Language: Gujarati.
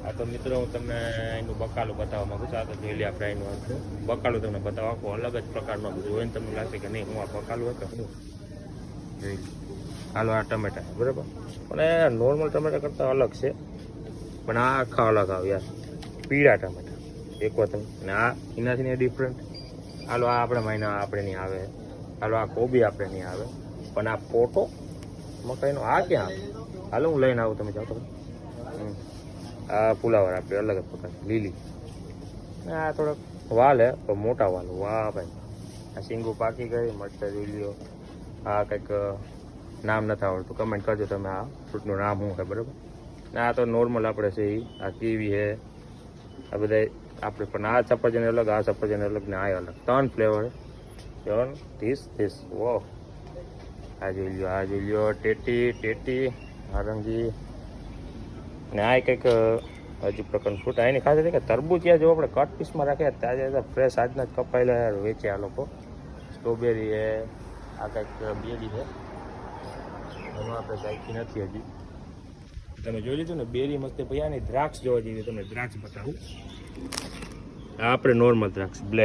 આ તો મિત્રો હું તમને એનું બકાલું બતાવવા માંગુ છું. આ તો જોઈ લે આપણે એનું બકાલું તમને બતાવવા આખું અલગ જ પ્રકારનું જોઈને તમને લાગશે કે નહીં હું આ બકાલું હતું શું જોઈ હાલો આ ટમેટા બરાબર પણ એ નોર્મલ ટમેટા કરતાં અલગ છે પણ આ આખા અલગ આવે યાર પીળા ટમેટા એક વાત અને આ એનાથી ને ડિફરન્ટ હાલો આ આપણે મહિના આપણે નહીં આવે હાલો આ કોબી આપણે નહીં આવે પણ આ પોટો મકાઈનો આ ક્યાં આવે હાલો હું લઈને આવું તમે જાઓ તો આ ફુલાવર આપણે અલગ જ પ્રકાર લીલી આ થોડાક વાલ હે તો મોટા વાલ વાહ ભાઈ આ શીંગું પાકી ગઈ મરચાં જોઈ લ્યો આ કંઈક નામ નથી આવડતું કમેન્ટ કરજો તમે આ ફ્રૂટનું નામ શું છે બરાબર ને આ તો નોર્મલ આપણે છે એ આ કીવી છે આ બધા આપણે પણ આ સફરજન અલગ આ સફરજન અલગ ને આ અલગ 3 ફ્લેવર છે ધીસ વો આ જોઈ લ્યો ટેટી નારંગી ને આ કંઈક હજુ પ્રકારનું ફ્રૂટ આ એની ખાસ છે કે તરબૂચિયા જો આપણે કટ પીસમાં રાખ્યા તાજા ફ્રેશ આજના જ કપાયેલા યાર વેચે આ લોકો સ્ટ્રોબેરી છે આ કંઈક બેરી છે એમાં આપણે ચાખી નથી હજી તમે જોઈ લીધું ને બેરી મસ્ત ભાઈ આની દ્રાક્ષ જોવા જઈએ તમને દ્રાક્ષ બતાવું આ આપણે નોર્મલ દ્રાક્ષ બ્લેક